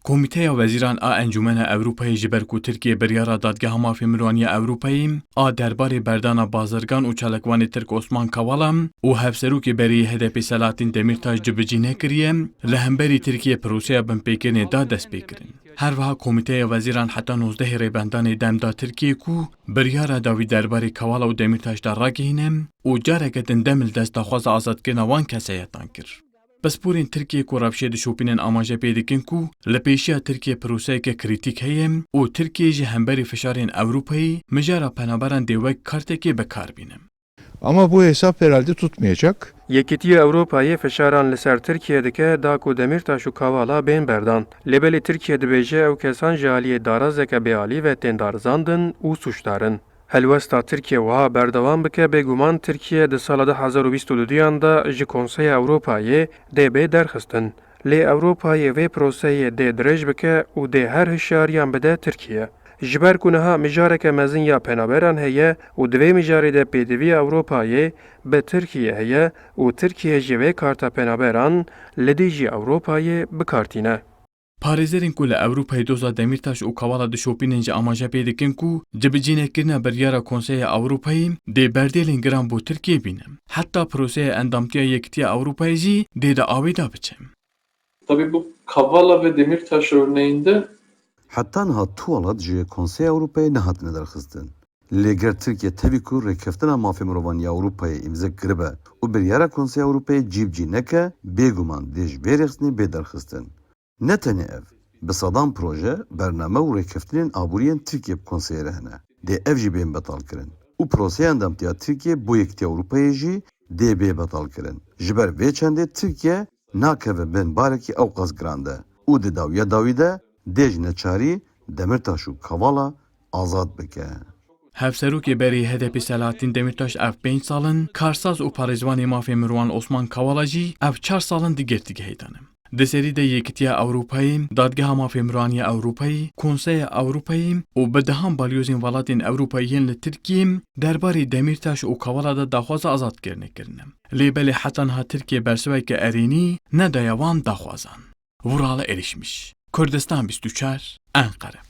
Komîteya Wezîran a Encûmena Ewropayê ji ber ku Tirkiye biryara Dadgeha Mafê Mirovaniya Ewropayê a derbarê berdana bazirgan û çalakwanê Tirk Osman Kavala û hevserokê berî HDP Selahattin Demirtaş cibicî nekiriye, li hemberî Tirkiye proseya binpêkirinê da dest pê kirin. Her wiha Komîteya Wezîran heta 19 rêbendanê dem da Tirkiye ku biryara da wî derbarê Kavala û Demirtaş da ragihîne û careke din dem li dest daxwaza azadkirina wan keseyetan kir. Pisporên Tirkiye ku rewşê dişopînên amaje pê dikin ku li pêşiya Tirkiye proseyeke krîtîk heye û Tirkiye ji hemberî fişarên Ewropayê mijara penaberan dê wek kartekê bekarbîne. Ama bu hesap herhalde tutmayacak. Yekîtiya Ewropayê fişaran li ser Tirkiye dike da ku Demirtaş û Kavala bên berdan. Lêbelê Tirkiye dibêje ew kesan ji aliyê darazeke bêalî ve tên darizandin û suçdarin. Helwesta Tirkiye wiha berdewam bike bêguman Tirkiye di sala 2022 da ji Konseya Ewropayê dê bê derxistin. Lê Ewropayê vê proseyê dê dirêj bike û dê her hişyariyan bide Tirkiye. Ji ber ku niha mijareke mezin ya penaberan heye û di vê mijarê de pêdiviya Ewropayê bi Tirkiye heye û Tirkiye ji vê karta penaberan li dî jî Ewropayê bikartîne. Parêzerên ku li Ewropayê doza Demirtaş û Kavala dişopînên ji amaje pê dikin ku cibicînekirina biryara Konseya Ewropayê dê berdêlên giran bo Tirkiye bîne. Heta proseya endamtiya Yekîtiya Ewropayê jî dê de avê da biçe. Tabii bu Kavala ve Demirtaş örneğinde Heta niha tuwalat ji Konseya Ewropayê nehatine derxistin. Lêger Tirkiye tevî ku rêkeftina mafê mirovaniya Ewropayê îmze kiribe û biryara Konseya Ewropayê cîbicî neke, bêguman dê ji vê rêxistinê bê derxistin. Ne tenê ev, bi sadan proje, bername û rêkeftinên aboriyên Tirkiye bi Konseyê re hene. Dê ev jî bên betal kirin. Û proseya endamtiya Tirkiye bo Yekîtiya Ewropayê jî dê bê betal kirin. Ji ber vê çendê Tirkiye nakeve bin barekî ew qas giran de. Û di dawiya dawî de dê ji neçarî Demirtaş û Kavala azad bike. Hevserokê berî HDP Selahattin Demirtaş ev 5 salin, karsaz û parêzvanê mafê Mirovan Osman Kavala jî ev 4 salin di girtîgehê dane. Di serî de Yekîtiya Ewropayê, Dadgeha Mafê Mirovaniya Ewropayê, Konseya Ewropayê û bi dehan balyozên welatên Ewropayî yên li Tirkiyê derbarê Demirtaş û Kavala de daxwaza azadkirinê kirine. Lêbelê heta niha Tirkiye bersiveke erênî nedaya wan daxwazan. Vural erişmiş. Kurdistan 24 Ankara.